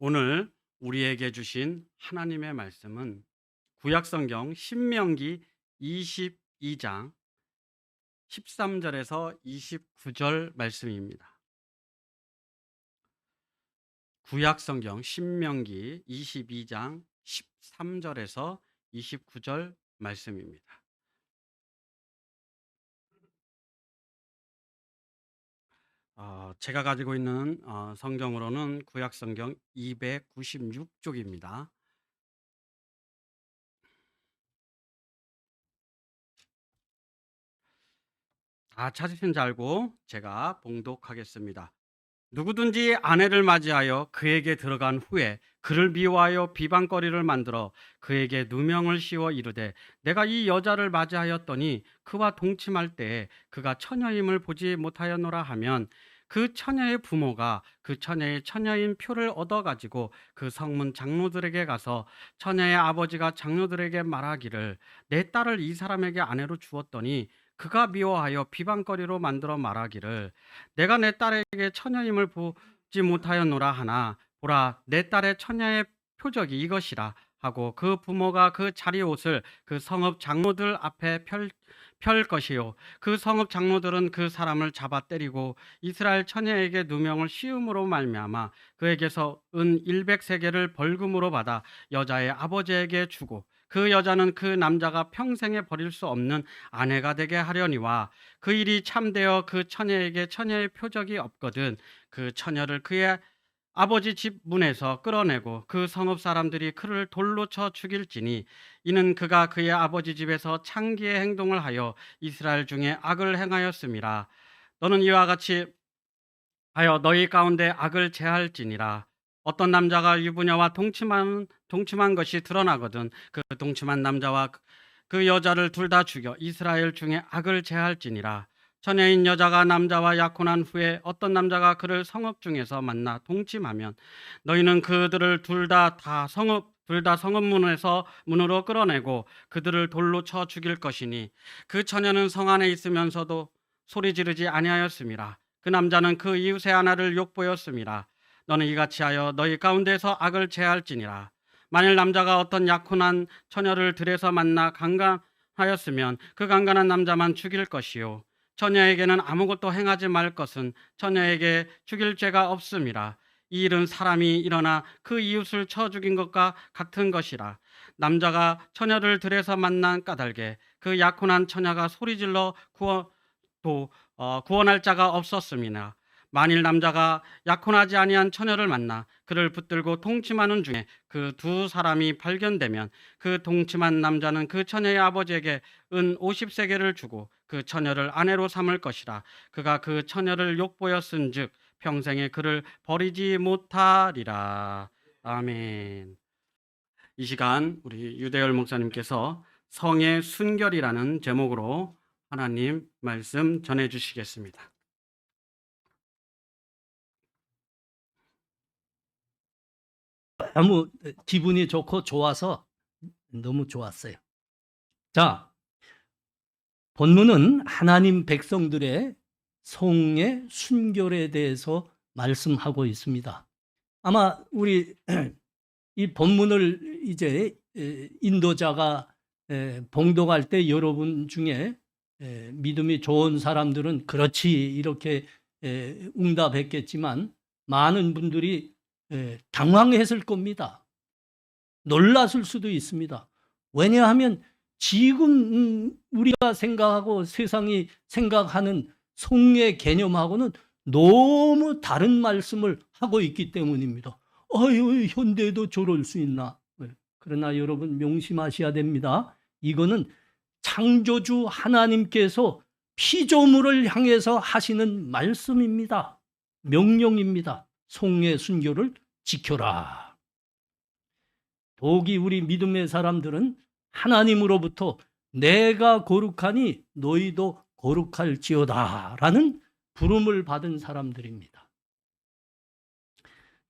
오늘 우리에게 주신 하나님의 말씀은 구약성경 신명기 22장 13절에서 29절 말씀입니다. 구약성경 신명기 22장 13절에서 29절 말씀입니다. 제가 가지고 있는 성경으로는 구약성경 296쪽입니다. 다 찾으신 줄 알고 제가 봉독하겠습니다. 누구든지 아내를 맞이하여 그에게 들어간 후에 그를 미워하여 비방거리를 만들어 그에게 누명을 씌워 이르되 내가 이 여자를 맞이하였더니 그와 동침할 때에 그가 처녀임을 보지 못하였노라 하면 그 처녀의 부모가 그 처녀의 처녀인 표를 얻어가지고 그 성문 장로들에게 가서 처녀의 아버지가 장로들에게 말하기를 내 딸을 이 사람에게 아내로 주었더니 그가 미워하여 비방거리로 만들어 말하기를 내가 내 딸에게 처녀임을 보지 못하였노라 하나 보라 내 딸의 처녀의 표적이 이것이라 하고 그 부모가 그 자리 옷을 그 성읍 장로들 앞에 펼 것이요 그 성읍 장로들은 그 사람을 잡아 때리고 이스라엘 처녀에게 누명을 씌움으로 말미암아 그에게서 은 100세겔을 벌금으로 받아 여자의 아버지에게 주고 그 여자는 그 남자가 평생에 버릴 수 없는 아내가 되게 하려니와 그 일이 참되어 그 처녀에게 처녀의 표적이 없거든 그 처녀를 그의 아버지 집 문에서 끌어내고 그 성읍 사람들이 그를 돌로 쳐 죽일지니 이는 그가 그의 아버지 집에서 창기의 행동을 하여 이스라엘 중에 악을 행하였음이라. 너는 이와 같이 하여 너희 가운데 악을 제할지니라. 어떤 남자가 유부녀와 동침한 것이 드러나거든 그 동침한 남자와 그 여자를 둘 다 죽여 이스라엘 중에 악을 제할지니라. 처녀인 여자가 남자와 약혼한 후에 어떤 남자가 그를 성읍 중에서 만나 동침하면 너희는 그들을 둘 다 성읍 문으로 끌어내고 그들을 돌로 쳐 죽일 것이니 그 처녀는 성 안에 있으면서도 소리 지르지 아니하였음이라. 그 남자는 그 이웃의 하나를 욕보였음이라. 너는 이같이 하여 너희 가운데서 악을 제할지니라. 만일 남자가 어떤 약혼한 처녀를 들에서 만나 강간하였으면 그 강간한 남자만 죽일 것이요 처녀에게는 아무것도 행하지 말 것은 처녀에게 죽일 죄가 없음이라. 이 일은 사람이 일어나 그 이웃을 쳐 죽인 것과 같은 것이라. 남자가 처녀를 들에서 만난 까닭에 그 약혼한 처녀가 소리질러 구원할 자가 없었음이나 만일 남자가 약혼하지 아니한 처녀를 만나 그를 붙들고 동침하는 중에 그 두 사람이 발견되면 그 동침한 남자는 그 처녀의 아버지에게 은 50세겔을 주고 그 처녀를 아내로 삼을 것이라. 그가 그 처녀를 욕보였은즉 평생에 그를 버리지 못하리라. 아멘. 이 시간 우리 유대열 목사님께서 성의 순결이라는 제목으로 하나님 말씀 전해 주시겠습니다. 너무 기분이 좋고 좋아서 너무 좋았어요. 자, 본문은 하나님 백성들의 성의 순결에 대해서 말씀하고 있습니다. 아마 우리 이 본문을 이제 인도자가 봉독할 때 여러분 중에 믿음이 좋은 사람들은 그렇지 이렇게 응답했겠지만 많은 분들이 당황했을 겁니다. 놀랐을 수도 있습니다. 왜냐하면 지금 우리가 생각하고 세상이 생각하는 성의 개념하고는 너무 다른 말씀을 하고 있기 때문입니다. 아유, 현대에도 저럴 수 있나? 그러나 여러분 명심하셔야 됩니다. 이거는 창조주 하나님께서 피조물을 향해서 하시는 말씀입니다. 명령입니다. 성의 순교를 지켜라. 더욱이 우리 믿음의 사람들은 하나님으로부터 내가 거룩하니 너희도 거룩할지어다 라는 부름을 받은 사람들입니다.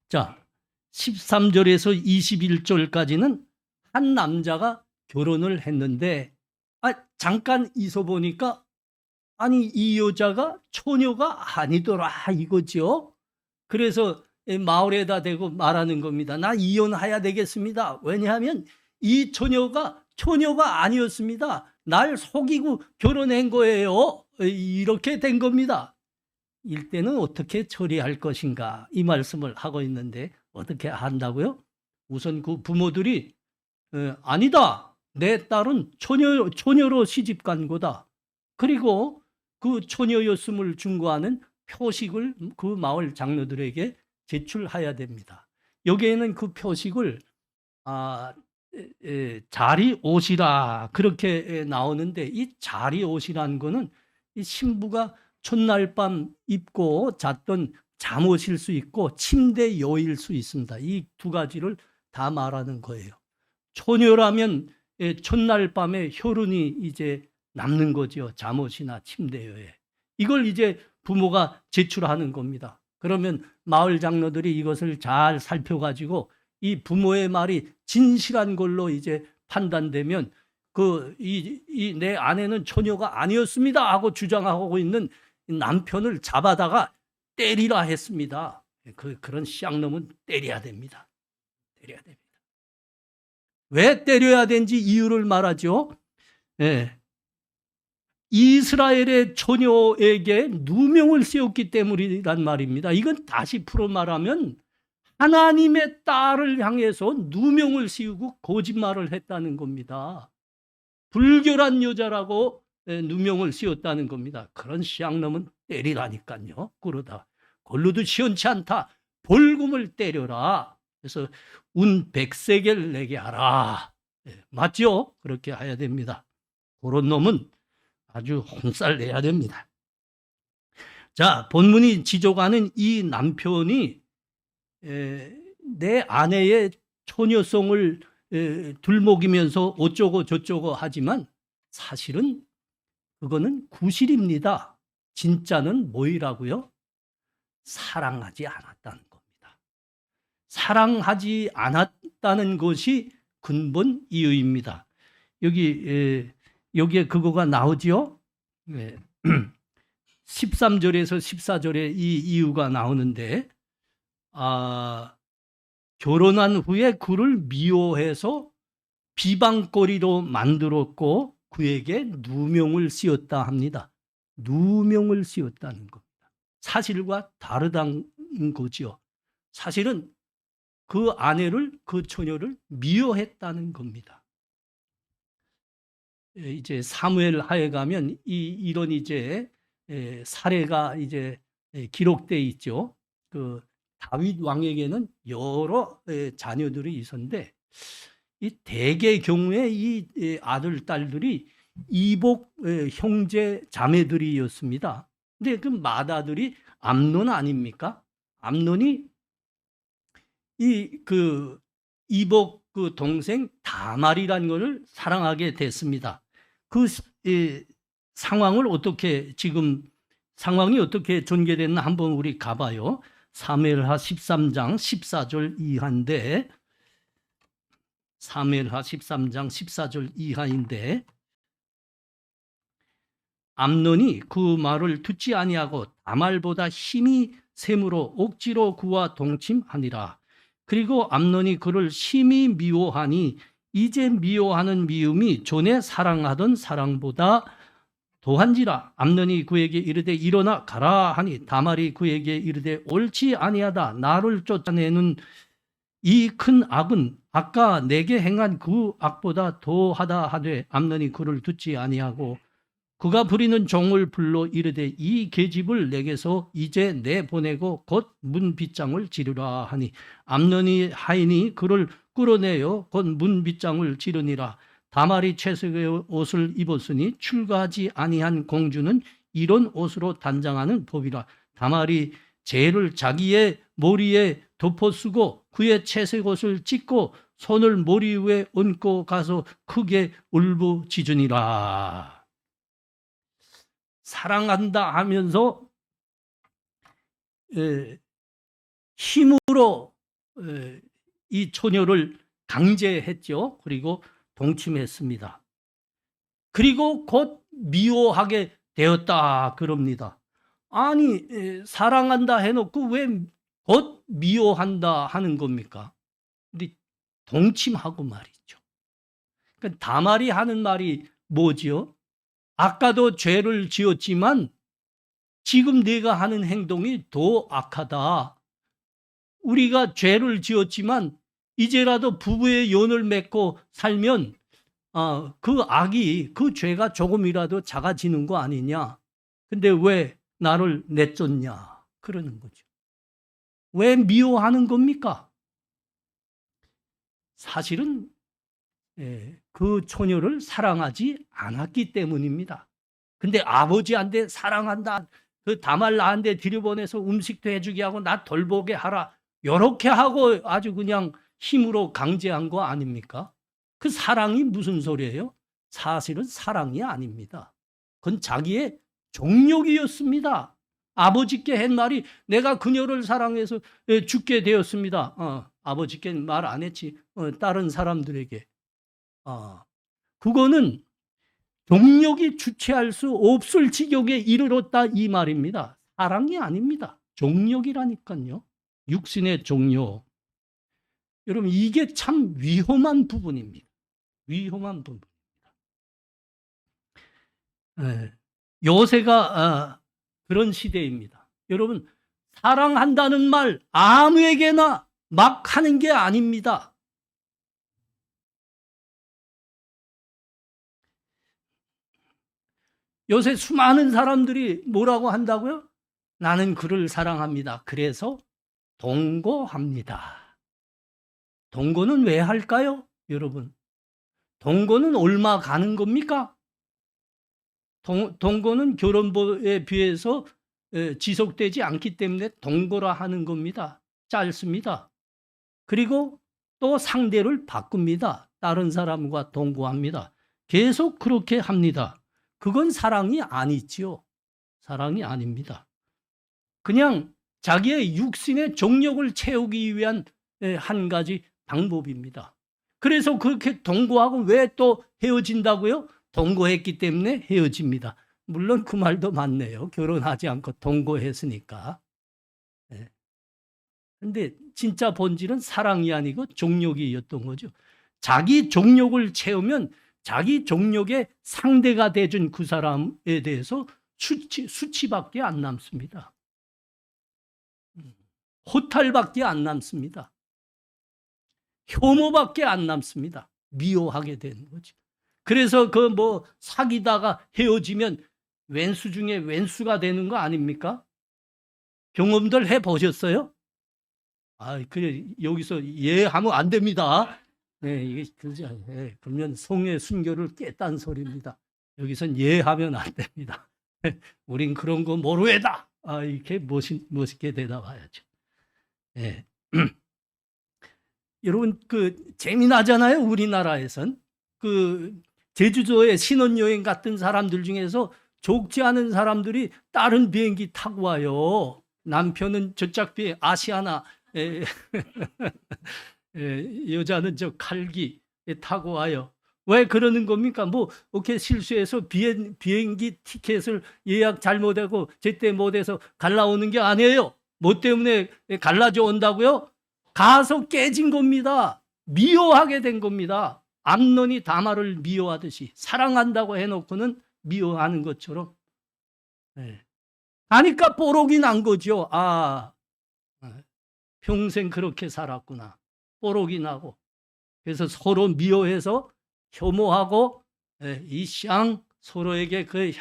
자, 13절에서 21절까지는 한 남자가 결혼을 했는데 잠깐 있어 보니까 아니 이 여자가 처녀가 아니더라 이거죠. 그래서 마을에다 대고 말하는 겁니다. 나 이혼해야 되겠습니다. 왜냐하면 이 처녀가 아니었습니다. 날 속이고 결혼한 거예요. 이렇게 된 겁니다. 일때는 어떻게 처리할 것인가 이 말씀을 하고 있는데 어떻게 한다고요? 우선 그 부모들이 아니다. 내 딸은 처녀로 시집 간 거다. 그리고 그 처녀였음을 증거하는 표식을 그 마을 장로들에게 제출해야 됩니다. 여기에는 그 표식을 자리 옷이라 그렇게 나오는데 이 자리 옷이라는 거는 이 신부가 첫날 밤 입고 잤던 잠옷일 수 있고 침대 여일 수 있습니다. 이 두 가지를 다 말하는 거예요. 처녀라면 첫날 밤에 혈흔이 이제 남는 거죠. 잠옷이나 침대여에. 이걸 이제 부모가 제출하는 겁니다. 그러면 마을 장로들이 이것을 잘 살펴가지고 이 부모의 말이 진실한 걸로 이제 판단되면 내 아내는 처녀가 아니었습니다 하고 주장하고 있는 남편을 잡아다가 때리라 했습니다. 그런 쌍놈은 때려야 됩니다. 때려야 됩니다. 왜 때려야 되는지 이유를 말하죠. 예. 이스라엘의 처녀에게 누명을 씌웠기 때문이란 말입니다. 이건 다시 풀어 말하면 하나님의 딸을 향해서 누명을 씌우고 거짓말을 했다는 겁니다. 불결한 여자라고 누명을 씌웠다는 겁니다. 그런 쌍놈은 때리라니까요. 그러다 걸로도 시원치 않다. 벌금을 때려라. 그래서 운 100세겔 내게 하라. 맞죠? 그렇게 해야 됩니다. 그런 놈은 아주 혼살 내야 됩니다. 자, 본문이 지적하는 이 남편이 내 아내의 처녀성을 들먹이면서 어쩌고 저쩌고 하지만 사실은 그거는 구실입니다. 진짜는 뭐이라고요? 사랑하지 않았다는 겁니다. 사랑하지 않았다는 것이 근본 이유입니다. 여기에 그거가 나오죠? 13절에서 14절에 이 이유가 나오는데 결혼한 후에 그를 미워해서 비방거리로 만들었고 그에게 누명을 씌웠다 합니다. 누명을 씌웠다는 겁니다. 사실과 다르다는 거죠. 사실은 그 아내를, 그 처녀를 미워했다는 겁니다. 이제 사무엘 하에 가면 이런 이제 사례가 이제 기록돼 있죠. 그 다윗 왕에게는 여러 자녀들이 있었는데 이 대개 경우에 이 아들 딸들이 이복 형제 자매들이었습니다. 근데 그 맏아들이 암논 아닙니까? 암논이 그 이복 그 동생 다말이라는 것을 사랑하게 됐습니다. 그 상황을 상황이 어떻게 전개됐나 한번 우리 가봐요. 사무엘하 13장 14절 이하인데 사무엘하 13장 14절 이하인데 암논이 그 말을 듣지 아니하고 다말보다 힘이 셈으로 억지로 그와 동침하니라. 그리고 암논이 그를 심히 미워하니 이제 미워하는 미움이 전에 사랑하던 사랑보다 더한지라. 암논이 그에게 이르되 일어나 가라 하니 다말이 그에게 이르되 옳지 아니하다. 나를 쫓아내는 이 큰 악은 아까 내게 행한 그 악보다 더하다 하되 암논이 그를 듣지 아니하고 그가 부리는 종을 불러 이르되 이 계집을 내게서 이제 내보내고 곧 문빗장을 지르라 하니 암논이 하인이 그를 끌어내어 곧 문빗장을 지르니라. 다말이 채색의 옷을 입었으니 출가하지 아니한 공주는 이런 옷으로 단장하는 법이라. 다말이 재를 자기의 머리에 덮어쓰고 그의 채색 옷을 찢고 손을 머리 위에 얹고 가서 크게 울부짖으니라. 사랑한다 하면서 힘으로 이 처녀를 강제했죠. 그리고 동침했습니다. 그리고 곧 미워하게 되었다 그럽니다. 아니 사랑한다 해놓고 왜 곧 미워한다 하는 겁니까? 근데 동침하고 말이죠. 그러니까 다말이 하는 말이 뭐지요? 아까도 죄를 지었지만 지금 내가 하는 행동이 더 악하다. 우리가 죄를 지었지만 이제라도 부부의 연을 맺고 살면 그 악이, 그 죄가 조금이라도 작아지는 거 아니냐. 근데 왜 나를 내쫓냐 그러는 거죠. 왜 미워하는 겁니까? 사실은 그 처녀를 사랑하지 않았기 때문입니다. 근데 아버지한테 사랑한다, 그 다말 나한테 들여보내서 음식도 해주게 하고 나 돌보게 하라, 이렇게 하고 아주 그냥 힘으로 강제한 거 아닙니까? 그 사랑이 무슨 소리예요? 사실은 사랑이 아닙니다. 그건 자기의 종력이었습니다. 아버지께 한 말이 내가 그녀를 사랑해서 죽게 되었습니다. 아버지께 말 안 했지. 다른 사람들에게. 그거는 종력이 주체할 수 없을 지경에 이르렀다 이 말입니다. 사랑이 아닙니다. 종력이라니까요. 육신의 종력. 여러분 이게 참 위험한 부분입니다. 위험한 부분입니다. 요새가 그런 시대입니다. 여러분 사랑한다는 말 아무에게나 막 하는 게 아닙니다. 요새 수많은 사람들이 뭐라고 한다고요? 나는 그를 사랑합니다. 그래서 동거합니다. 동거는 왜 할까요? 여러분. 동거는 얼마 가는 겁니까? 동거는 결혼에 비해서 지속되지 않기 때문에 동거라 하는 겁니다. 짧습니다. 그리고 또 상대를 바꿉니다. 다른 사람과 동거합니다. 계속 그렇게 합니다. 그건 사랑이 아니지요. 사랑이 아닙니다. 그냥 자기의 육신의 정욕을 채우기 위한 한 가지 방법입니다. 그래서 그렇게 동거하고 왜 또 헤어진다고요? 동거했기 때문에 헤어집니다. 물론 그 말도 맞네요. 결혼하지 않고 동거했으니까. 근데 진짜 본질은 사랑이 아니고 정욕이었던 거죠. 자기 정욕을 채우면 자기 정욕의 상대가 돼준 그 사람에 대해서 수치밖에 안 남습니다. 호탈밖에 안 남습니다. 혐오밖에 안 남습니다. 미워하게 되는 거죠. 그래서 그 뭐 사귀다가 헤어지면 왼수 중에 왼수가 되는 거 아닙니까? 경험들 해보셨어요? 그래, 여기서 예하면 안 됩니다. 이게 그죠. 그러면 성의 순교를 깼다는 소리입니다. 여기선 예하면 안 됩니다. 우린 그런 거 모르겠다. 이렇게 멋있게 대답해야죠. 여러분 그 재미나잖아요. 우리나라에선 그 제주도에 신혼여행 갔던 사람들 중에서 적지 않은 사람들이 다른 비행기 타고 와요. 남편은 저짝 비행 아시아나, 여자는 저 칼기 타고 와요. 왜 그러는 겁니까? 뭐 이렇게 실수해서 비행기 티켓을 예약 잘못하고 제때 못해서 갈라오는 게 아니에요. 뭐 때문에 갈라져 온다고요? 가서 깨진 겁니다. 미워하게 된 겁니다. 암논이 다말을 미워하듯이 사랑한다고 해놓고는 미워하는 것처럼. 하니까 뽀록이 난 거죠. 평생 그렇게 살았구나. 뽀록이 나고. 그래서 서로 미워해서 혐오하고 이쌍 서로에게 그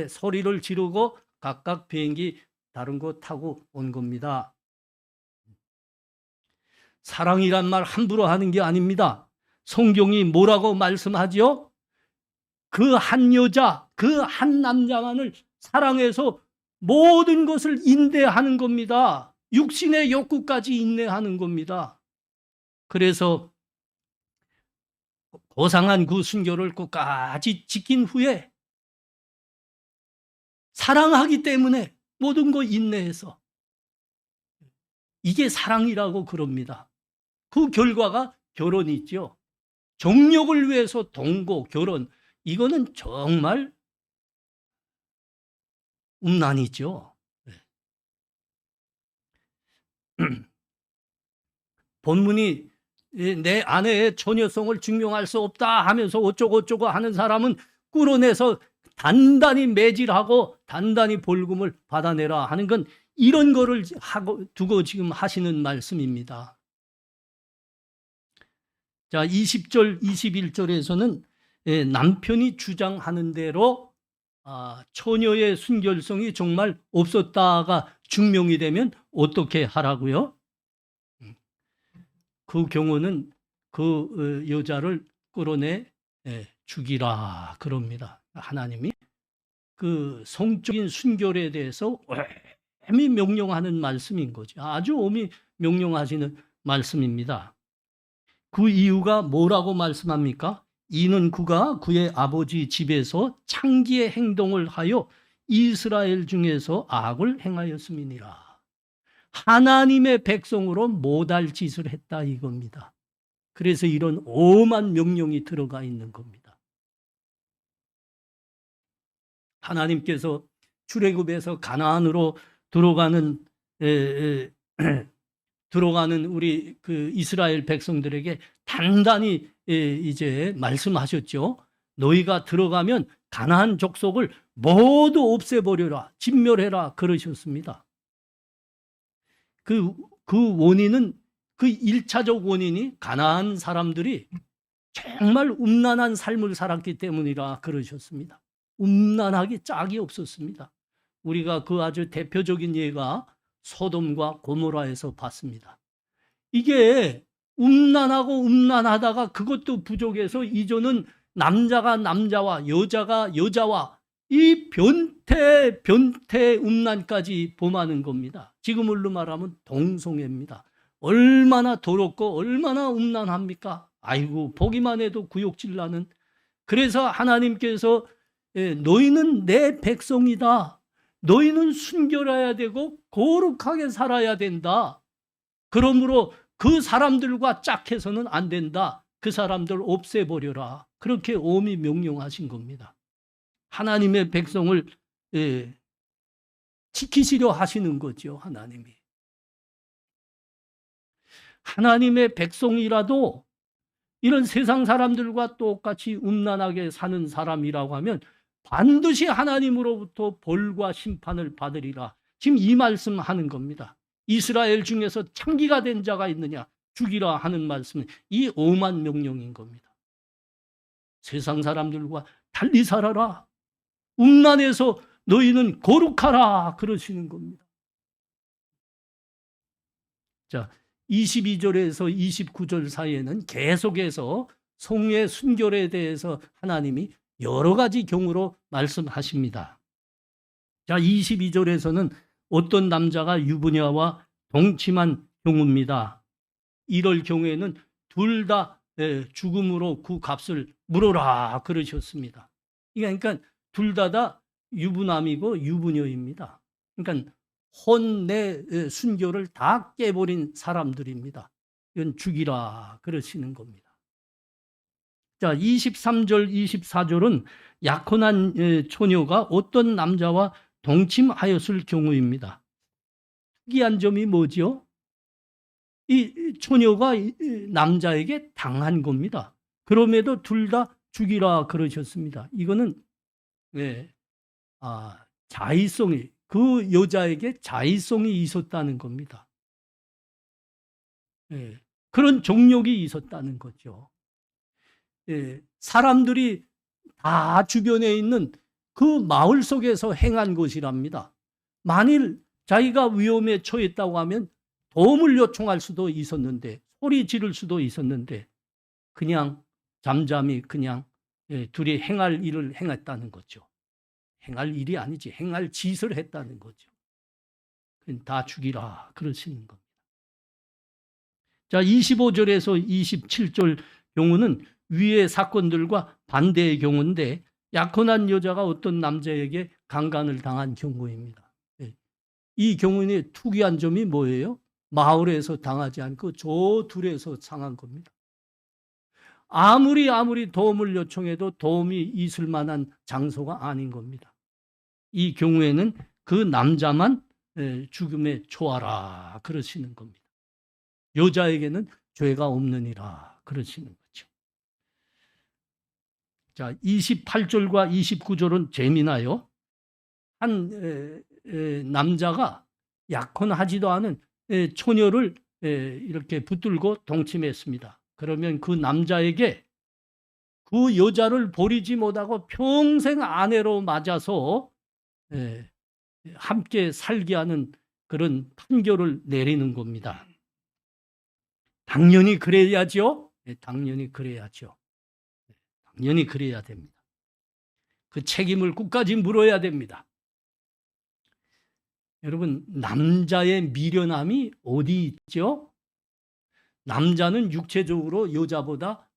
소리를 지르고 각각 비행기 다른 거 타고 온 겁니다. 사랑이란 말 함부로 하는 게 아닙니다. 성경이 뭐라고 말씀하지요? 그 한 여자, 그 한 남자만을 사랑해서 모든 것을 인내하는 겁니다. 육신의 욕구까지 인내하는 겁니다. 그래서 고상한 그 순교를 끝까지 지킨 후에 사랑하기 때문에 모든 거 인내해서 이게 사랑이라고 그럽니다. 그 결과가 결혼이죠. 정욕을 위해서 동거, 결혼, 이거는 정말 음란이죠. 본문이 내 아내의 처녀성을 증명할 수 없다 하면서 어쩌고 하는 사람은 끌어내서 단단히 매질하고 단단히 벌금을 받아내라 하는 건 이런 거를 두고 지금 하시는 말씀입니다. 자, 20절, 21절에서는 남편이 주장하는 대로 처녀의 순결성이 정말 없었다가 증명이 되면 어떻게 하라고요? 그 경우는 그 여자를 끌어내 죽이라 그럽니다. 하나님이 그 성적인 순결에 대해서 엄히 명령하는 말씀인 거죠. 아주 엄히 명령하시는 말씀입니다. 그 이유가 뭐라고 말씀합니까? 이는 그가 그의 아버지 집에서 창기의 행동을 하여 이스라엘 중에서 악을 행하였음이니라. 하나님의 백성으로 못할 짓을 했다 이겁니다. 그래서 이런 엄한 명령이 들어가 있는 겁니다. 하나님께서 출애굽에서 가나안으로 들어가는 우리 그 이스라엘 백성들에게 단단히 이제 말씀하셨죠. 너희가 들어가면 가나안 족속을 모두 없애버려라, 진멸해라 그러셨습니다. 그 원인은 그 1차적 원인이 가나안 사람들이 정말 음란한 삶을 살았기 때문이라 그러셨습니다. 음란하기 짝이 없었습니다. 우리가 그 아주 대표적인 예가 소돔과 고모라에서 봤습니다. 이게 음란하다가 그것도 부족해서 이제는 남자가 남자와 여자가 여자와 이 변태 음란까지 범하는 겁니다. 지금으로 말하면 동성애입니다. 얼마나 더럽고 얼마나 음란합니까? 아이고 보기만 해도 구역질 나는. 그래서 하나님께서 너희는 내 백성이다. 너희는 순결해야 되고 거룩하게 살아야 된다. 그러므로 그 사람들과 짝해서는 안 된다. 그 사람들 없애버려라. 그렇게 엄히 명령하신 겁니다. 하나님의 백성을 지키시려 하시는 거죠. 하나님이. 하나님의 백성이라도 이런 세상 사람들과 똑같이 음란하게 사는 사람이라고 하면 반드시 하나님으로부터 벌과 심판을 받으리라. 지금 이 말씀하는 겁니다. 이스라엘 중에서 창기가 된 자가 있느냐 죽이라 하는 말씀은 이 엄한 명령인 겁니다. 세상 사람들과 달리 살아라. 음란해서 너희는 거룩하라 그러시는 겁니다. 자, 22절에서 29절 사이에는 계속해서 성의 순결에 대해서 하나님이 여러 가지 경우로 말씀하십니다. 자, 22절에서는 어떤 남자가 유부녀와 동침한 경우입니다. 이럴 경우에는 둘 다 죽음으로 그 값을 물어라 그러셨습니다. 그러니까 둘 다 유부남이고 유부녀입니다. 그러니까 혼내 순결을 다 깨버린 사람들입니다. 이건 죽이라 그러시는 겁니다. 자, 23절, 24절은 약혼한 처녀가 어떤 남자와 동침하였을 경우입니다. 특이한 점이 뭐죠? 이 처녀가 남자에게 당한 겁니다. 그럼에도 둘 다 죽이라 그러셨습니다. 이거는 자의성이, 그 여자에게 자의성이 있었다는 겁니다. 그런 정욕이 있었다는 거죠. 사람들이 다 주변에 있는 그 마을 속에서 행한 것이랍니다. 만일 자기가 위험에 처했다고 하면 도움을 요청할 수도 있었는데, 소리 지를 수도 있었는데, 그냥 잠잠히 그냥 둘이 행할 일을 행했다는 거죠. 행할 일이 아니지, 행할 짓을 했다는 거죠. 다 죽이라 그러시는 겁니다. 자, 25절에서 27절 경우는 위의 사건들과 반대의 경우인데, 약혼한 여자가 어떤 남자에게 강간을 당한 경우입니다. 이 경우는 특이한 점이 뭐예요? 마을에서 당하지 않고 저 둘에서 당한 겁니다. 아무리 도움을 요청해도 도움이 있을 만한 장소가 아닌 겁니다. 이 경우에는 그 남자만 죽음에 초하라 그러시는 겁니다. 여자에게는 죄가 없느니라 그러시는 거죠. 자, 28절과 29절은 재미나요. 한 남자가 약혼하지도 않은 처녀를 이렇게 붙들고 동침했습니다. 그러면 그 남자에게 그 여자를 버리지 못하고 평생 아내로 맞아서 함께 살게 하는 그런 판결을 내리는 겁니다. 당연히 그래야죠. 당연히 그래야죠. 당연히 그래야 됩니다. 그 책임을 끝까지 물어야 됩니다. 여러분, 남자의 미련함이 어디 있죠? 남자는 육체적으로 여자보다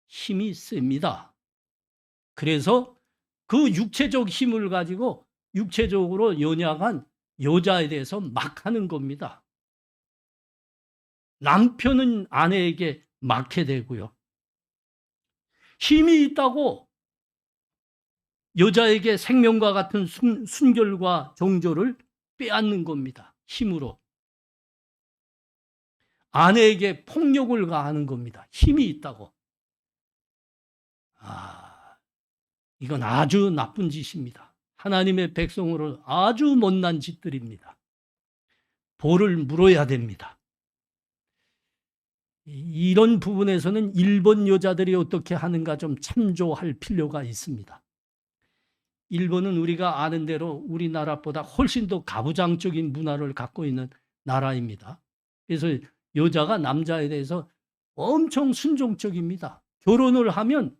힘이 셉니다. 그래서 그 육체적 힘을 가지고 육체적으로 연약한 여자에 대해서 막 하는 겁니다. 남편은 아내에게 막게 되고요. 힘이 있다고 여자에게 생명과 같은 순결과 정조를 빼앗는 겁니다. 힘으로. 아내에게 폭력을 가하는 겁니다. 힘이 있다고. 이건 아주 나쁜 짓입니다. 하나님의 백성으로 아주 못난 짓들입니다. 벌을 물어야 됩니다. 이런 부분에서는 일본 여자들이 어떻게 하는가 좀 참조할 필요가 있습니다. 일본은 우리가 아는 대로 우리나라보다 훨씬 더 가부장적인 문화를 갖고 있는 나라입니다. 그래서 여자가 남자에 대해서 엄청 순종적입니다. 결혼을 하면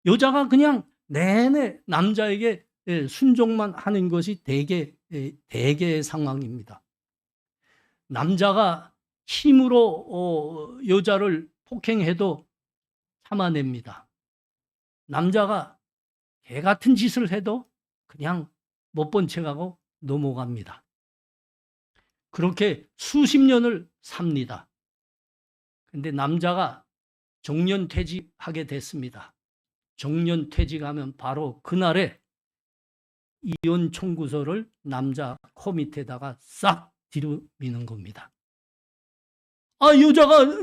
여자가 그냥 내내 남자에게 순종만 하는 것이 대개의 상황입니다. 남자가 힘으로 여자를 폭행해도 참아냅니다. 남자가 개 같은 짓을 해도 그냥 못 본 척하고 넘어갑니다. 그렇게 수십 년을 삽니다. 근데 남자가 정년퇴직하게 됐습니다. 정년퇴직하면 바로 그날에 이혼 청구서를 남자 코 밑에다가 싹 뒤로미는 겁니다.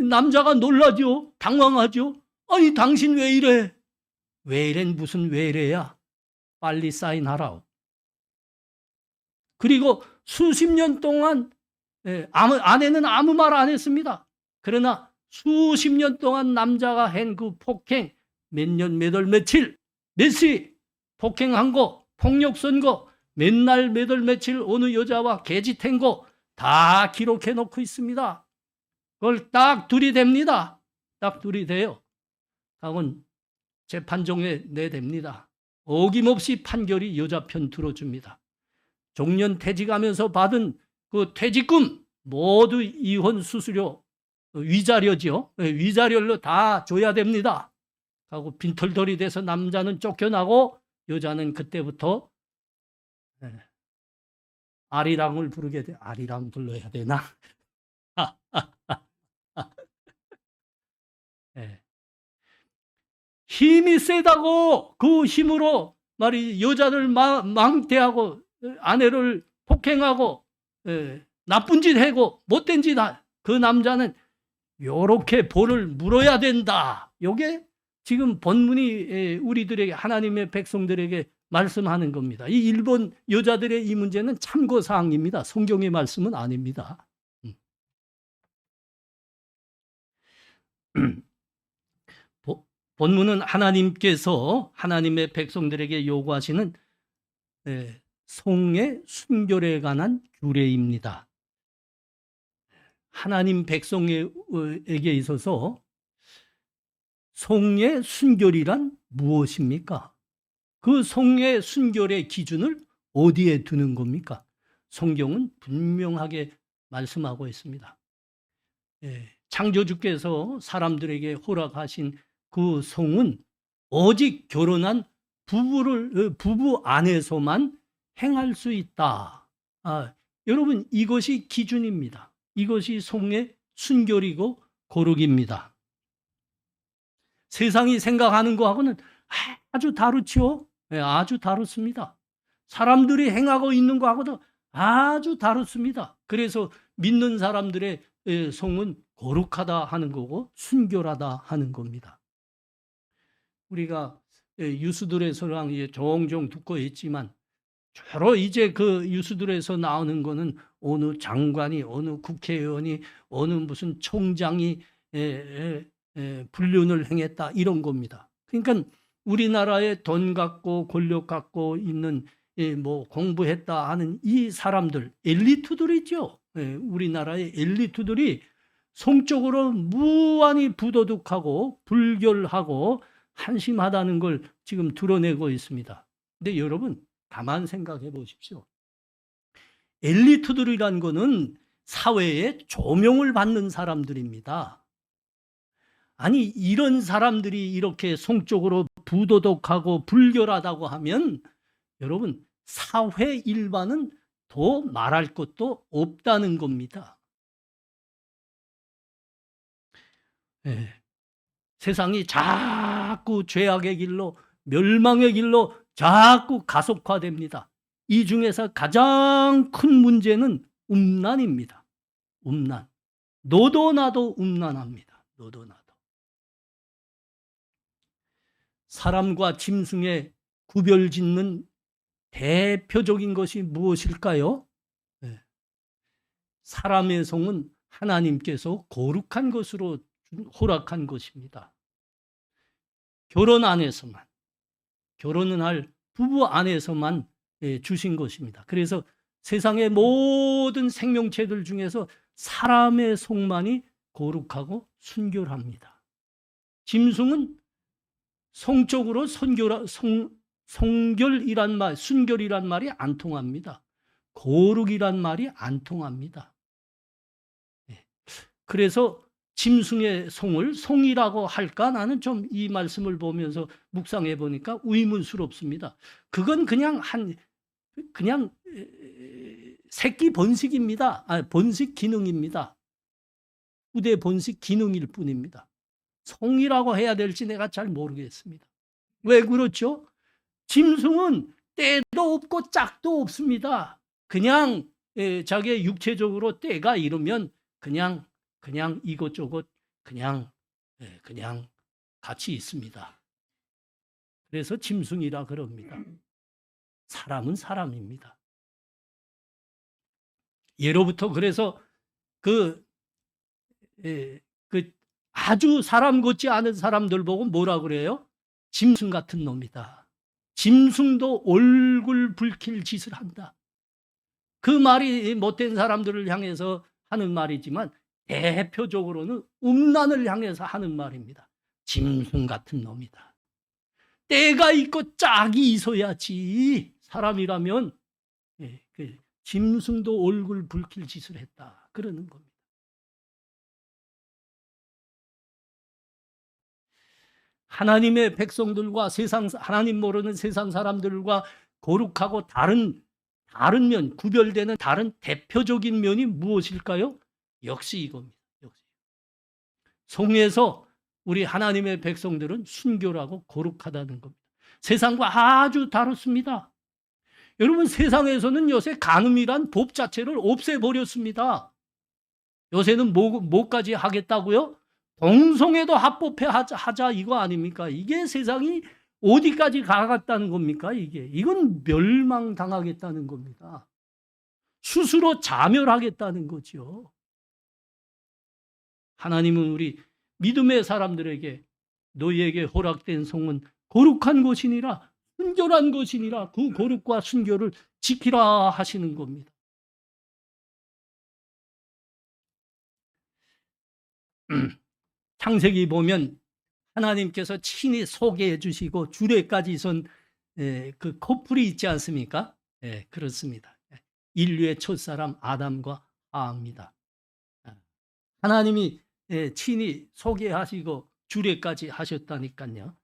남자가 놀라죠. 당황하죠. 아니, 당신 왜 이래? 왜 이래? 무슨 왜 이래야? 빨리 사인하라. 그리고 수십 년 동안 아내는 아무 말 안 했습니다. 그러나 수십 년 동안 남자가 한 그 폭행, 몇 년, 몇 월, 며칠, 몇 시 폭행한 거, 폭력 쓴 거, 맨날 몇 월, 며칠 어느 여자와 개짓한 거 다 기록해 놓고 있습니다. 그걸 딱 들이댑니다. 딱 들이대요. 그건 재판정에 내댑니다. 어김없이 판결이 여자 편 들어줍니다. 종년 퇴직하면서 받은 그 퇴직금 모두 이혼 수수료 위자료죠. 위자료로 다 줘야 됩니다. 하고 빈털털이 돼서 남자는 쫓겨나고 여자는 그때부터 아리랑을 부르게 돼. 아리랑 불러야 되나? 힘이 세다고 그 힘으로 여자를 망대하고 아내를 폭행하고 나쁜 짓 하고 못된 짓 그 남자는 요렇게 벌을 물어야 된다. 요게 지금 본문이 우리들에게 하나님의 백성들에게 말씀하는 겁니다. 이 일본 여자들의 이 문제는 참고사항입니다. 성경의 말씀은 아닙니다. 본문은 하나님께서 하나님의 백성들에게 요구하시는 성의 순결에 관한 규례입니다. 하나님 백성에게 있어서 성의 순결이란 무엇입니까? 그 성의 순결의 기준을 어디에 두는 겁니까? 성경은 분명하게 말씀하고 있습니다. 창조주께서 사람들에게 허락하신 그 성은 오직 결혼한 부부 안에서만 행할 수 있다. 여러분, 이것이 기준입니다. 이것이 성의 순결이고 거룩입니다. 세상이 생각하는 거하고는 아주 다르죠. 아주 다릅니다. 사람들이 행하고 있는 거하고도 아주 다릅니다. 그래서 믿는 사람들의 성은 거룩하다 하는 거고 순결하다 하는 겁니다. 우리가 유수들에서랑 종종 듣고 있지만 주로 이제 그 유수들에서 나오는 거는 어느 장관이, 어느 국회의원이, 어느 무슨 총장이 불륜을 행했다 이런 겁니다. 그러니까 우리나라에 돈 갖고 권력 갖고 있는 뭐 공부했다 하는 이 사람들, 엘리트들이죠. 우리나라의 엘리트들이 성적으로 무한히 부도덕하고 불결하고 한심하다는 걸 지금 드러내고 있습니다. 근데 여러분 가만 생각해 보십시오. 엘리트들이란 거는 사회에 조명을 받는 사람들입니다. 아니 이런 사람들이 이렇게 성적으로 부도덕하고 불결하다고 하면 여러분 사회 일반은 더 말할 것도 없다는 겁니다. 세상이 자꾸 죄악의 길로 멸망의 길로 자꾸 가속화됩니다. 이 중에서 가장 큰 문제는 음란입니다. 음란. 너도 나도 음란합니다. 너도 나도. 사람과 짐승의 구별 짓는 대표적인 것이 무엇일까요? 사람의 성은 하나님께서 거룩한 것으로 허락한 것입니다. 결혼 안에서만, 결혼은 할 부부 안에서만 주신 것입니다. 그래서 세상의 모든 생명체들 중에서 사람의 속만이 거룩하고 순결합니다. 짐승은 성적으로 성결이란 말, 순결이란 말이 안 통합니다. 거룩이란 말이 안 통합니다. 그래서 짐승의 성을 성이라고 할까? 나는 좀 이 말씀을 보면서 묵상해 보니까 의문스럽습니다. 그건 그냥 새끼 번식입니다. 번식 기능입니다. 후대 번식 기능일 뿐입니다. 성이라고 해야 될지 내가 잘 모르겠습니다. 왜 그렇죠? 짐승은 때도 없고 짝도 없습니다. 그냥 자기의 육체적으로 때가 이르면 그냥 이것저것 그냥 같이 있습니다. 그래서 짐승이라 그럽니다. 사람은 사람입니다. 예로부터 그래서 그 아주 사람 같지 않은 사람들 보고 뭐라 그래요? 짐승 같은 놈이다. 짐승도 얼굴 붉힐 짓을 한다. 그 말이 못된 사람들을 향해서 하는 말이지만 대표적으로는 음란을 향해서 하는 말입니다. 짐승 같은 놈이다. 때가 있고 짝이 있어야지. 사람이라면 짐승도 얼굴 붉힐 짓을 했다. 그러는 겁니다. 하나님의 백성들과 하나님 모르는 세상 사람들과 거룩하고 다른 면, 구별되는 다른 대표적인 면이 무엇일까요? 역시 이겁니다. 역시. 성에서 우리 하나님의 백성들은 순결하고 거룩하다는 겁니다. 세상과 아주 다릅니다. 여러분 세상에서는 요새 간음이란 법 자체를 없애버렸습니다. 요새는 뭐까지 하겠다고요? 동성애도 합법해 하자 이거 아닙니까? 이게 세상이 어디까지 가겠다는 겁니까? 이건 멸망당하겠다는 겁니다. 스스로 자멸하겠다는 거죠. 하나님은 우리 믿음의 사람들에게 너희에게 허락된 성은 거룩한 것이니라, 순결한 것이니라, 그 거룩과 순결을 지키라 하시는 겁니다. 창세기 보면 하나님께서 친히 소개해 주시고 주례까지 선 그 커플이 있지 않습니까? 그렇습니다. 인류의 첫사람 아담과 하와입니다. 하나님이 친히 소개하시고 주례까지 하셨다니까요.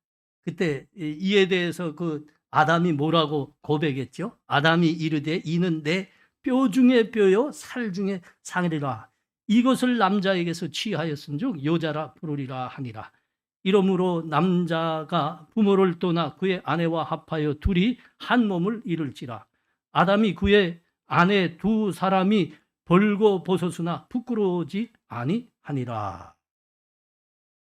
그때 이에 대해서 그 아담이 뭐라고 고백했죠? 아담이 이르되 이는 내 뼈 중에 뼈요 살 중에 살이라. 이것을 남자에게서 취하였은즉 여자라 부르리라 하니라. 이러므로 남자가 부모를 떠나 그의 아내와 합하여 둘이 한 몸을 이룰지라. 아담이 그의 아내 두 사람이 벌거벗었으나 부끄러우지 아니하니라.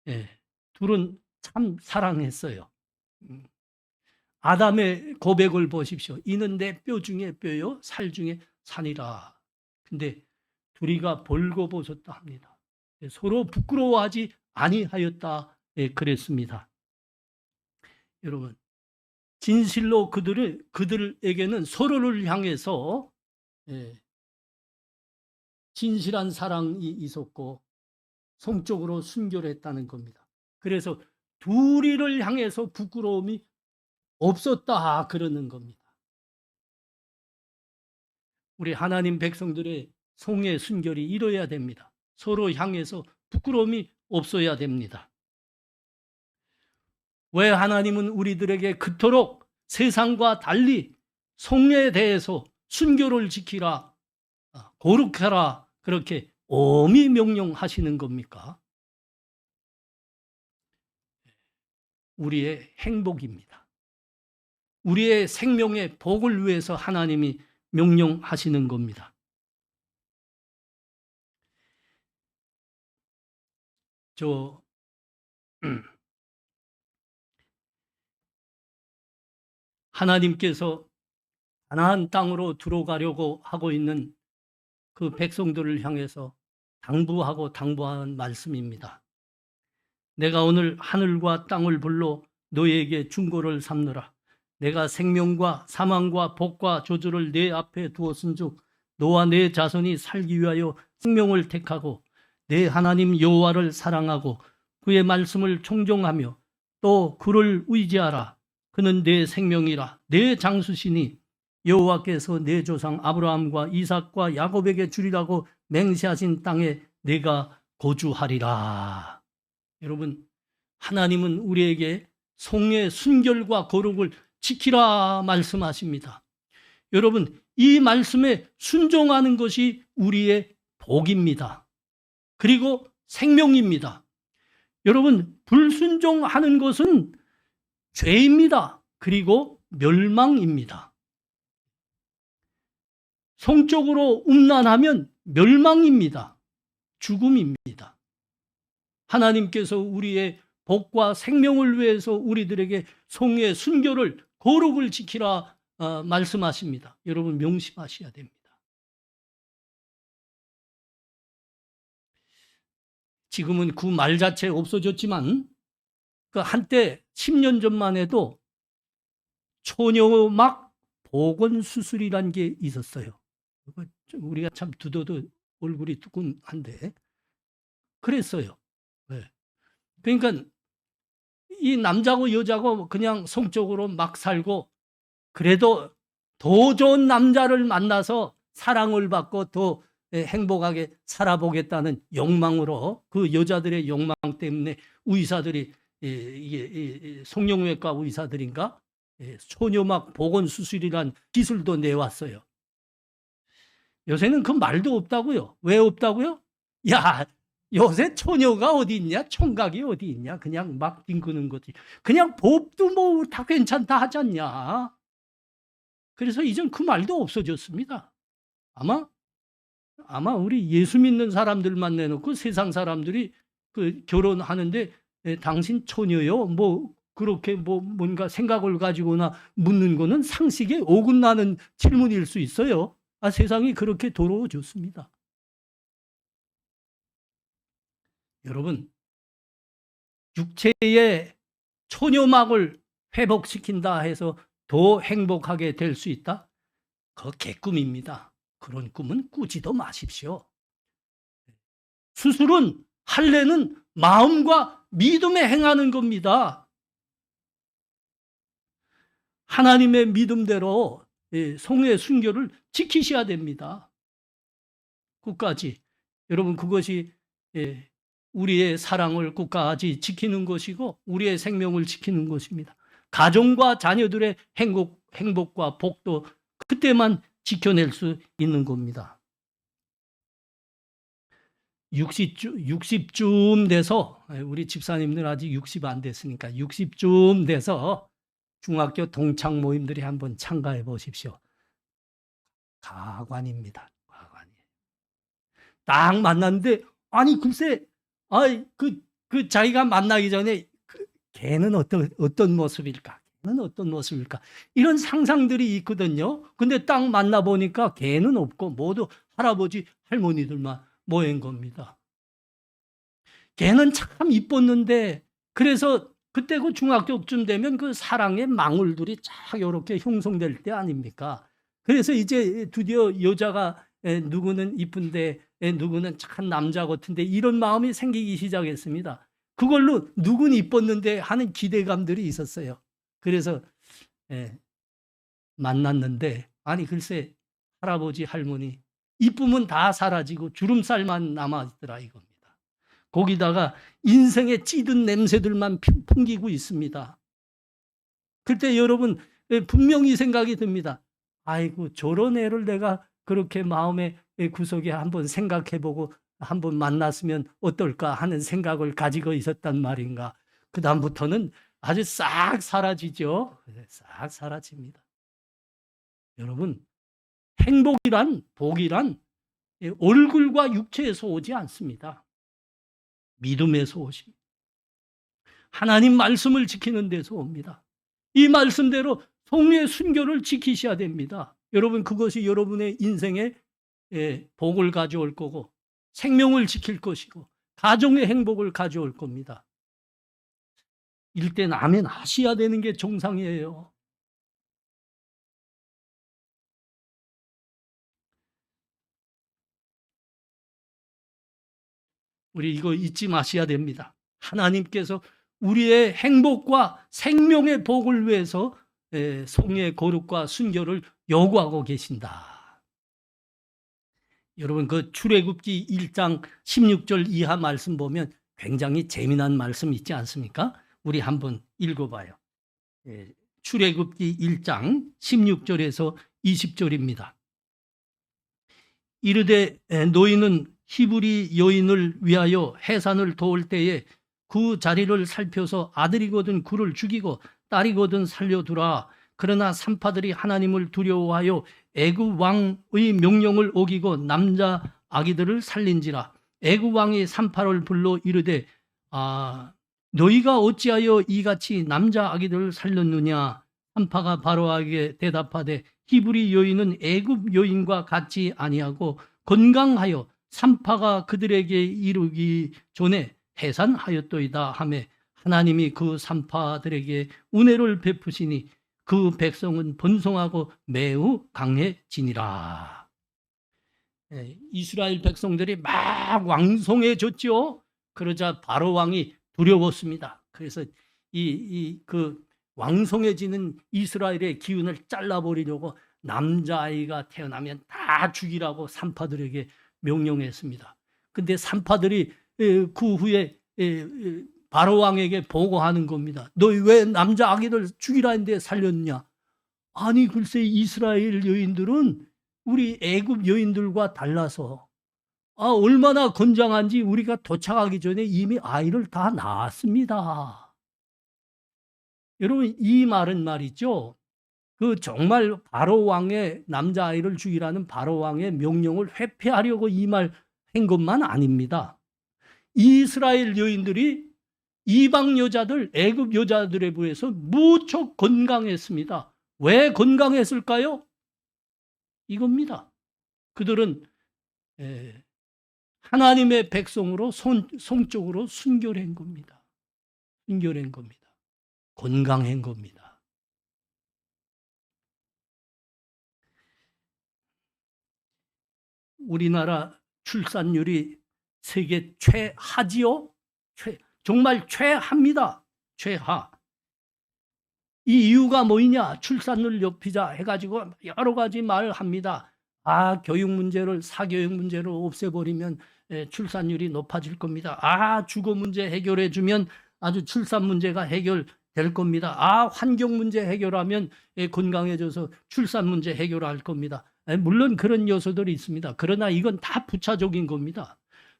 예, 둘은 참 사랑했어요. 아담의 고백을 보십시오. 이는 내 뼈 중에 뼈요 살 중에 살이라. 근데 둘이가 벌거벗었다 합니다. 서로 부끄러워하지 아니하였다. 그랬습니다. 여러분, 진실로 그들에게는 서로를 향해서 진실한 사랑이 있었고 성적으로 순결했다는 겁니다. 그래서 둘이를 향해서 부끄러움이 없었다 그러는 겁니다. 우리 하나님 백성들의 성의 순결이 이뤄야 됩니다. 서로 향해서 부끄러움이 없어야 됩니다. 왜 하나님은 우리들에게 그토록 세상과 달리 성에 대해서 순결을 지키라, 거룩하라 그렇게 엄히 명령하시는 겁니까? 우리의 행복입니다. 우리의 생명의 복을 위해서 하나님이 명령하시는 겁니다. 하나님께서 가나안 땅으로 들어가려고 하고 있는 그 백성들을 향해서 당부한 말씀입니다. 내가 오늘 하늘과 땅을 불러 너희에게 중고를 삼느라. 내가 생명과 사망과 복과 저주를 내 앞에 두었은즉 너와 내 자손이 살기 위하여 생명을 택하고 내 하나님 여호와를 사랑하고 그의 말씀을 청종하며 또 그를 의지하라. 그는 내 생명이라 내 장수시니 여호와께서 내 조상 아브라함과 이삭과 야곱에게 주리라고 맹세하신 땅에 내가 거주하리라. 여러분, 하나님은 우리에게 성의 순결과 거룩을 지키라 말씀하십니다. 여러분, 이 말씀에 순종하는 것이 우리의 복입니다. 그리고 생명입니다. 여러분, 불순종하는 것은 죄입니다. 그리고 멸망입니다. 성적으로 음란하면 멸망입니다. 죽음입니다. 하나님께서 우리의 복과 생명을 위해서 우리들에게 성의 순결을 거룩을 지키라 말씀하십니다. 여러분 명심하셔야 됩니다. 지금은 그 말 자체 없어졌지만 그 한때 10년 전만 해도 초녀막 보건수술이란 게 있었어요. 우리가 참 두더도 얼굴이 두근한데 그랬어요. 네. 그러니까 이 남자고 여자고 그냥 성적으로 막 살고 그래도 더 좋은 남자를 만나서 사랑을 받고 더 행복하게 살아보겠다는 욕망으로 그 여자들의 욕망 때문에 의사들이 이게 성형외과 의사들인가 소녀막 보건수술이란 기술도 내왔어요. 요새는 그 말도 없다고요. 왜 없다고요? 야, 요새 처녀가 어디 있냐? 총각이 어디 있냐? 그냥 막 뒹구는 거지. 그냥 법도 뭐 다 괜찮다 하지 않냐? 그래서 이젠 그 말도 없어졌습니다. 아마 우리 예수 믿는 사람들만 내놓고 세상 사람들이 그 결혼하는데 당신 처녀요? 뭐 그렇게 뭐 뭔가 생각을 가지고나 묻는 거는 상식에 어긋나는 질문일 수 있어요. 세상이 그렇게 더러워졌습니다. 여러분, 육체의 초녀막을 회복시킨다 해서 더 행복하게 될 수 있다? 그거 개꿈입니다. 그런 꿈은 꾸지도 마십시오. 수술은 할례는 마음과 믿음에 행하는 겁니다. 하나님의 믿음대로 성의 순결을 지키셔야 됩니다. 끝까지. 여러분, 그것이 우리의 사랑을 끝까지 지키는 것이고 우리의 생명을 지키는 것입니다. 가정과 자녀들의 행복과 복도 그때만 지켜낼 수 있는 겁니다. 60쯤 돼서 우리 집사님들 아직 60 안 됐으니까 60쯤 돼서 중학교 동창 모임들이 한번 참가해 보십시오. 가관입니다. 가관이에요. 딱 만났는데 아니 글쎄 그 자기가 만나기 전에 걔는 어떤 모습일까? 걔는 어떤 모습일까? 이런 상상들이 있거든요. 근데 딱 만나 보니까 걔는 없고 모두 할아버지 할머니들만 모인 겁니다. 걔는 참 이뻤는데 그래서 그때 그 중학교쯤 되면 그 사랑의 망울들이 쫙 이렇게 형성될 때 아닙니까? 그래서 이제 드디어 여자가 누구는 이쁜데 누구는 착한 남자 같은데 이런 마음이 생기기 시작했습니다. 그걸로 누군 이뻤는데 하는 기대감들이 있었어요. 그래서 만났는데 아니 글쎄 할아버지 할머니 이쁨은 다 사라지고 주름살만 남아있더라 이겁니다. 거기다가 인생의 찌든 냄새들만 풍기고 있습니다. 그때 여러분 분명히 생각이 듭니다. 아이고 저런 애를 내가 그렇게 마음의 구석에 한번 생각해보고 한번 만났으면 어떨까 하는 생각을 가지고 있었단 말인가. 그 다음부터는 아주 싹 사라지죠. 싹 사라집니다. 여러분 행복이란 복이란 얼굴과 육체에서 오지 않습니다. 믿음에서 오십니다. 하나님 말씀을 지키는 데서 옵니다. 이 말씀대로 성령의 순교를 지키셔야 됩니다. 여러분 그것이 여러분의 인생에 복을 가져올 거고 생명을 지킬 것이고 가정의 행복을 가져올 겁니다. 일단 아멘 하셔야 되는 게 정상이에요. 우리 이거 잊지 마셔야 됩니다. 하나님께서 우리의 행복과 생명의 복을 위해서 성령의 거룩과 순교를 요구하고 계신다. 여러분 그 출애굽기 1장 16절 이하 말씀 보면 굉장히 재미난 말씀 있지 않습니까? 우리 한번 읽어봐요. 출애굽기 1장 16절에서 20절입니다. 이르되 너희는 히브리 여인을 위하여 해산을 도울 때에 그 자리를 살펴서 아들이거든 그를 죽이고 딸이거든 살려두라. 그러나 산파들이 하나님을 두려워하여 애굽 왕의 명령을 어기고 남자 아기들을 살린지라. 애굽 왕이 산파를 불러 이르되 너희가 어찌하여 이같이 남자 아기들을 살렸느냐. 산파가 바로에게 대답하되 히브리 여인은 애굽 여인과 같지 아니하고 건강하여 산파가 그들에게 이르기 전에 해산하였도이다 하매 하나님이 그 산파들에게 은혜를 베푸시니 그 백성은 번성하고 매우 강해지니라. 이스라엘 백성들이 막 왕성해졌죠. 그러자 바로 왕이 두려웠습니다. 그래서 그 왕성해지는 이스라엘의 기운을 잘라버리려고 남자아이가 태어나면 다 죽이라고 산파들에게 명령했습니다. 근데 산파들이 그 후에 바로 왕에게 보고하는 겁니다. 너희 왜 남자 아기들 죽이라 했는데 살렸냐? 아니 글쎄 이스라엘 여인들은 우리 애굽 여인들과 달라서 얼마나 건장한지 우리가 도착하기 전에 이미 아이를 다 낳았습니다. 여러분 이 말은 말이죠. 그 정말 바로 왕의 남자아이를 죽이라는 바로 왕의 명령을 회피하려고 이 말 한 것만 아닙니다. 이스라엘 여인들이 이방 여자들, 애굽 여자들에 비해서 무척 건강했습니다. 왜 건강했을까요? 이겁니다. 그들은 하나님의 백성으로 성적으로 순결한 겁니다. 순결한 겁니다. 건강한 겁니다. 우리나라 출산율이 세계 최하지요? 정말 최하입니다. 최하. 이 이유가 뭐냐? 출산율 높이자 해가지고 여러 가지 말을 합니다. 교육 문제를, 사교육 문제를 없애버리면 출산율이 높아질 겁니다. 주거 문제 해결해주면 아주 출산 문제가 해결될 겁니다. 환경 문제 해결하면 건강해져서 출산 문제 해결할 겁니다. 물론 그런 요소들이 있습니다. 그러나 이건 다 부차적인 겁니다.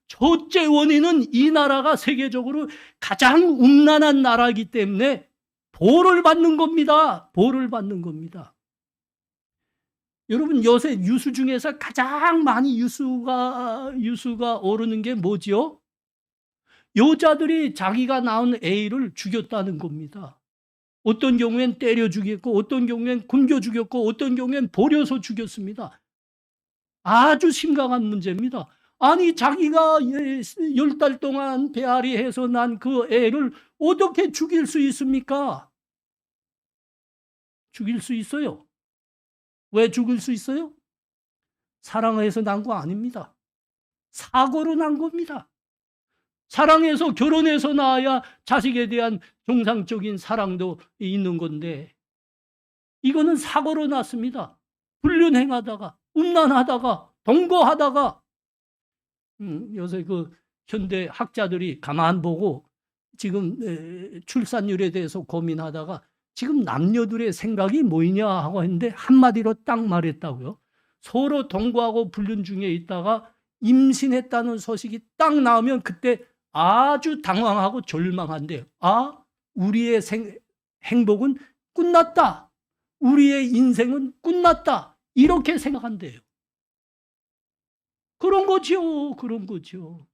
첫째 원인은 이 나라가 세계적으로 가장 음란한 나라이기 때문에 벌을 받는 겁니다. 벌을 받는 겁니다. 여러분 요새 유수 중에서 가장 많이 유수가 오르는 게 뭐지요? 여자들이 자기가 낳은 애를 죽였다는 겁니다. 어떤 경우엔 때려 죽였고, 어떤 경우엔 굶겨 죽였고, 어떤 경우엔 버려서 죽였습니다. 아주 심각한 문제입니다. 아니 자기가 10달 동안 배앓이 해서 난 그 애를 어떻게 죽일 수 있습니까? 죽일 수 있어요. 왜 죽일 수 있어요? 사랑해서 난 거 아닙니다. 사고로 난 겁니다. 사랑해서 결혼해서 낳아야 자식에 대한 정상적인 사랑도 있는 건데 이거는 사고로 났습니다. 불륜행하다가 음란하다가 동거하다가 요새 그 현대 학자들이 가만 보고 지금 출산율에 대해서 고민하다가 지금 남녀들의 생각이 뭐이냐 하고 했는데 한마디로 딱 말했다고요. 서로 동거하고 불륜 중에 있다가 임신했다는 소식이 딱 나오면 그때 아주 당황하고 절망한대요. 아, 우리의 행복은 끝났다. 우리의 인생은 끝났다. 이렇게 생각한대요. 그런 거죠. 그런 거죠.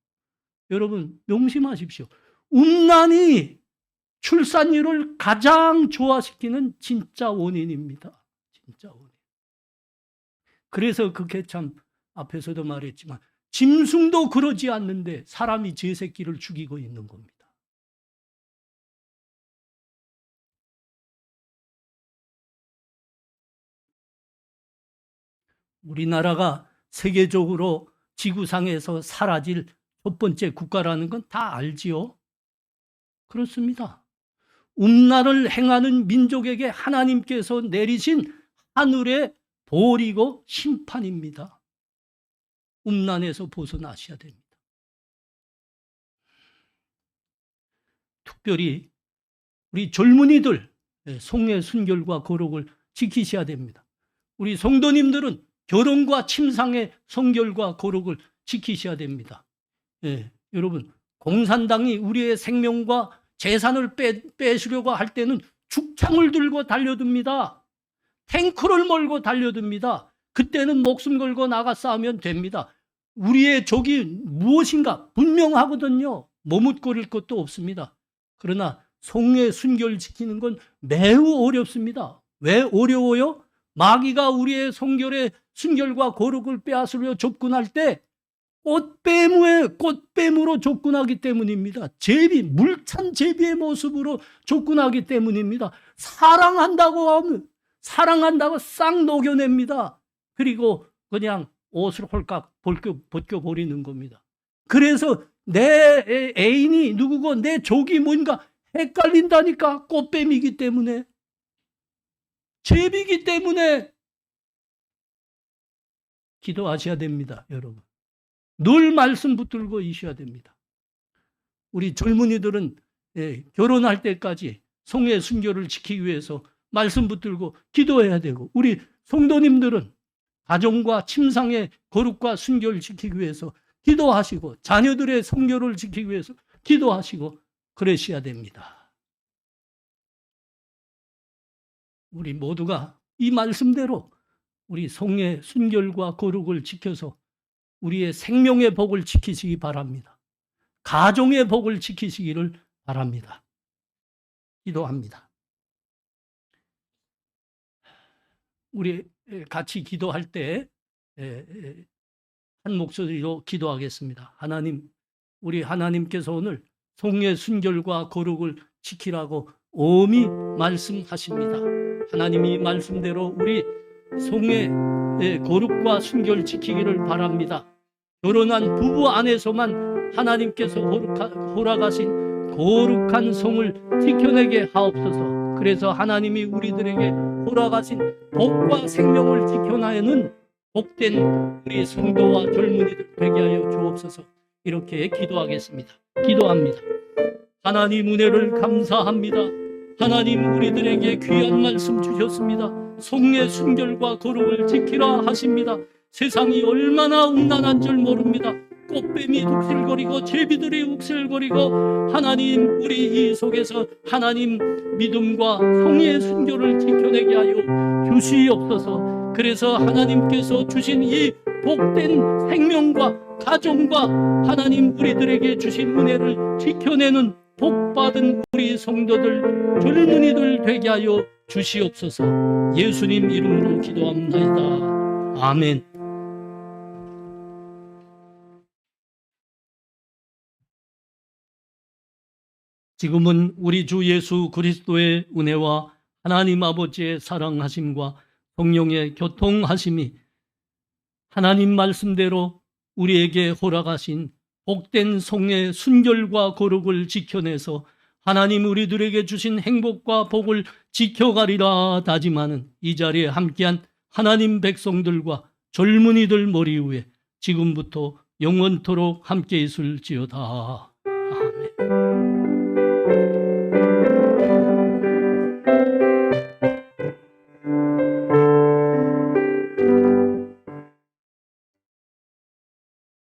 여러분 명심하십시오. 음란이 출산율을 가장 좋아시키는 진짜 원인입니다. 진짜 원인. 그래서 그게 참 앞에서도 말했지만 짐승도 그러지 않는데 사람이 제 새끼를 죽이고 있는 겁니다. 우리나라가 세계적으로 지구상에서 사라질 첫 번째 국가라는 건 다 알지요? 그렇습니다. 음란을 행하는 민족에게 하나님께서 내리신 하늘의 벌이고 심판입니다. 음란에서 벗어나셔야 됩니다. 특별히 우리 젊은이들 성의 순결과 거룩을 지키셔야 됩니다. 우리 성도님들은 결혼과 침상의 성결과 거룩을 지키셔야 됩니다. 여러분 공산당이 우리의 생명과 재산을 빼시려고 할 때는 죽창을 들고 달려듭니다. 탱크를 몰고 달려듭니다. 그때는 목숨 걸고 나가 싸우면 됩니다. 우리의 적이 무엇인가 분명하거든요. 머뭇거릴 것도 없습니다. 그러나 성의 순결 지키는 건 매우 어렵습니다. 왜 어려워요? 마귀가 우리의 성결의 순결과 거룩을 빼앗으려 접근할 때 꽃뱀으로 접근하기 때문입니다. 물찬 제비의 모습으로 접근하기 때문입니다. 사랑한다고 싹 녹여냅니다. 그리고 그냥 옷을 홀깍 벗겨버리는 겁니다. 그래서 내 애인이 누구고 내 적이 뭔가 헷갈린다니까. 꽃뱀이기 때문에, 제비이기 때문에. 기도하셔야 됩니다, 여러분. 늘 말씀 붙들고 있어야 됩니다. 우리 젊은이들은 결혼할 때까지 성의 순결을 지키기 위해서 말씀 붙들고 기도해야 되고, 우리 성도님들은 가정과 침상의 거룩과 순결을 지키기 위해서 기도하시고, 자녀들의 성결을 지키기 위해서 기도하시고 그러셔야 됩니다. 우리 모두가 이 말씀대로 우리 성의 순결과 거룩을 지켜서 우리의 생명의 복을 지키시기 바랍니다. 가정의 복을 지키시기를 바랍니다. 기도합니다. 우리 같이 기도할 때 한 목소리로 기도하겠습니다. 하나님, 우리 하나님께서 오늘 성의 순결과 거룩을 지키라고 엄히 말씀하십니다. 하나님이 말씀대로 우리 성의 거룩과 순결 지키기를 바랍니다. 결혼한 부부 안에서만 하나님께서 허락하신 거룩한 성을 지켜내게 하옵소서. 그래서 하나님이 우리들에게 허락하신 복과 생명을 지켜나는 복된 우리 성도와 젊은이들 되게 하여 주옵소서. 이렇게 기도하겠습니다. 기도합니다. 하나님 은혜를 감사합니다. 하나님 우리들에게 귀한 말씀 주셨습니다. 성의 순결과 거룩을 지키라 하십니다. 세상이 얼마나 음란한 줄 모릅니다. 꽃뱀이 득실거리고 제비들이 욱실거리고, 하나님 우리 이 속에서 하나님 믿음과 성의 순결을 지켜내게 하여 주시옵소서. 그래서 하나님께서 주신 이 복된 생명과 가정과 하나님 우리들에게 주신 은혜를 지켜내는 복받은 우리 성도들, 젊은이들 되게 하여 주시옵소서. 예수님 이름으로 기도합나이다. 아멘. 지금은 우리 주 예수 그리스도의 은혜와 하나님 아버지의 사랑하심과 성령의 교통하심이 하나님 말씀대로 우리에게 허락하신 복된 성의 순결과 거룩을 지켜내서 하나님 우리들에게 주신 행복과 복을 지켜가리라 다짐하는 이 자리에 함께한 하나님 백성들과 젊은이들 머리 위에 지금부터 영원토록 함께 있을지어다.